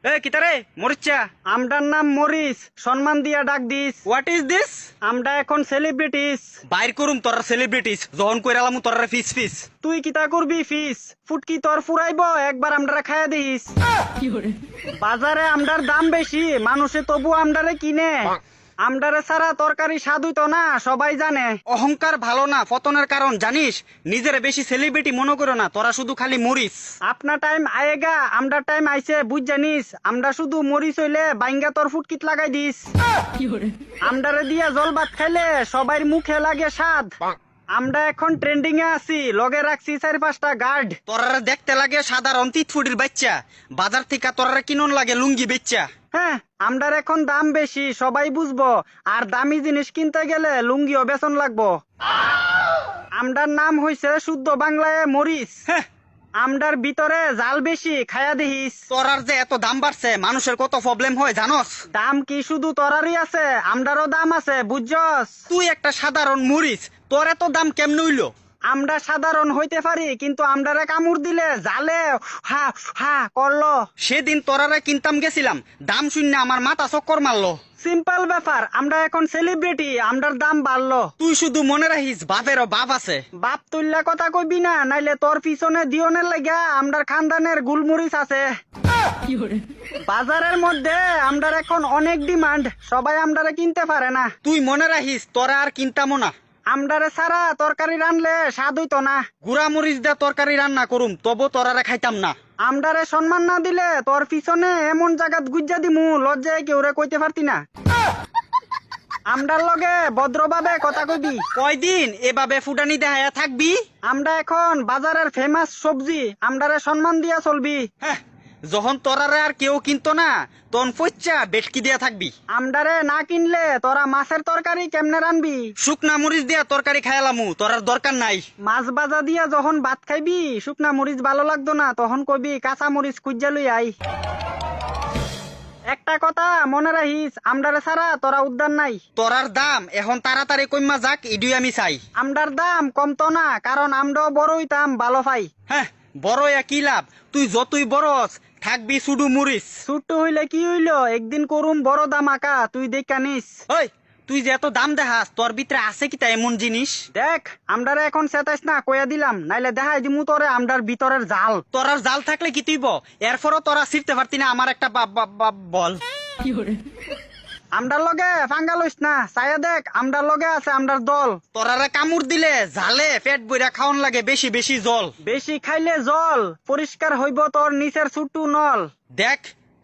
এ কিতারে মরিচা? আমরার নাম মরিস, সম্মান দিয়া ডাক দিস। What is this? আমরা এখন সেলিব্রিটিস। বাইর করুম তোরা সেলিব্রিটিস, যখন কইরালামু তোরা ফিস ফিস। তুই কিতা করবি ফিস? ফুটকি তোর ফুরাইব, একবার আমরারে খাইয়া দিস। বাজারে আমরার দাম বেশি, মানুষে তবু আমরারে কিনে। আমরারে ছাড়া তরকারি স্বাদ হইতো না, সবাই জানে। অহংকার ভালো না, পতনের কারণ জানিস। নিজের বেশি সেলিব্রিটি মনে করো না, তোরা শুধু খালি মরিস। আপনার টাইম আয়েগা, আমরা টাইম আইছে, বুঝ জানিস। আমরা শুধু মরিস হইলে বাইঙ্গা তোর ফুটকিত লাগাই দিস। আমরারে দিয়া জল ভাত খাইলে সবাই মুখে লাগে স্বাদ। আমরা এখন ট্রেন্ডিং এ আছি, লগে রাখছি 4-5টা গার্ড। তোরা দেখতে লাগে সাধারণ তিতফুটির বাচ্চা, বাজার থেকে তোরা কিনন লাগে লুঙ্গি বেচ্চা। হ্যাঁ, আমরার এখন দাম বেশি, সবাই বুঝবো। আর দামি জিনিস কিনতে গেলে লুঙ্গিও বেতন লাগবো। আমরার নাম হইছে শুদ্ধ বাংলায় মরিস। হ্যাঁ, আমরার ভিতরে জাল বেশি, খায়া দেখিস। তোরার যে এত দাম বাড়ছে, মানুষের কত প্রবলেম হয় জানস? দাম কি শুধু তোরারই আছে? আমরারও দাম আছে, বুঝছস? তুই একটা সাধারণ মরিস, তোর এত দাম কেমনে হইলো? আমরা সাধারণ হইতে পারি, কিন্তু আমরারে কামড় দিলে জালে হা হা করলো। সেদিন তোরারে কিনতাম গেছিলাম, দাম শূন্য আমার মাথা চক্কর মারলো। সিম্পল ব্যাপার, আমরা এখন সেলিব্রিটি, আমরার দাম বাড়লো। তুই শুধু মনে রাখিস বাপেরও বাপ আছে। বাপ তুল্লা কথা কইবি না, নাইলে তোর পিছনে দিওনের লাগা আমরার খানদানের গুলমরিচ আছে। বাজারের মধ্যে আমরার এখন অনেক ডিমান্ড, সবাই আমরারে কিনতে পারে না। তুই মনে রাখিস তোরা আর কিনতামও না। আমরারে ছাড়া তরকারি রানলে স্বাদ হইতো না। গুড়া মরিচ দিয়ে তরকারি রান্না করুম, তবু তোরারে খাইতাম না। আমরারে সম্মান না দিলে তোর পিছনে এমন জায়গাত গুজ্জা দিমু, লজ্জায় কেউরে কইতে পারতি না। আমরার লগে ভদ্রভাবে কথা কইবি। কয়দিন এভাবে ফুটানি দেখায়া থাকবি? আমরা এখন বাজারের ফেমাস সবজি, আমরারে সম্মান দিয়া চলবি। হ্যাঁ, যখন তোরারে আর কেউ কিনতো না, তখন পচ্চা বেটকি দিয়া থাকবি। আমরারে না কিনলে তোরা মাছের তরকারি কেমনে রানবি? শুকনা মরিচ দিয়া তরকারি খাইলামু, তোরার দরকার নাই। মাছ ভাজা দিয়া যখন ভাত খাইবি, শুকনা মরিচ ভালো লাগতো না, তখন কইবি কাঁচা মরিচ খুঁজা লই আই। একটা কথা মনে রাখিস, আমরারে ছাড়া তোরা উদ্ধার নাই। তোরার দাম এখন তাড়াতাড়ি কইমা যাক, ইডুই আমি চাই। আমরার দাম কমতো না, কারণ আমরাও বড় হইতাম ভালো পাই। হ্যাঁ, বড় কি লাভ? তুই যতই বড়স থাকবি শুধু মরিচ। ছোট্ট হইলে কি হইলো, একদিন করুম বড় দাম আঁকা, তুই দেখা নিস। ওই, তুই যে এত দাম দেখাস, তোর ভিতরে আছে কি তা এমন জিনিস? দেখ, আমরারে এখন চেতাইস না, কইয়া দিলাম, নাইলে দেখাই দিমু তোরে আমরার ভিতরের জাল। তোরার জাল থাকলে কি তুইব? এরপরও তোরা ছিড়তে পারতি না আমার একটা বল। আমরার লগে ফাঙ্গা লইস না, চাইয়া দেখ, আমরার লগে আছে আমরার দল। তোরারে কামড় দিলে জালে পেট বইরা খাওন লাগে বেশি বেশি জল। বেশি খাইলে জল পরিষ্কার হইব তোর নিচের ছুট্টু নল। দেখ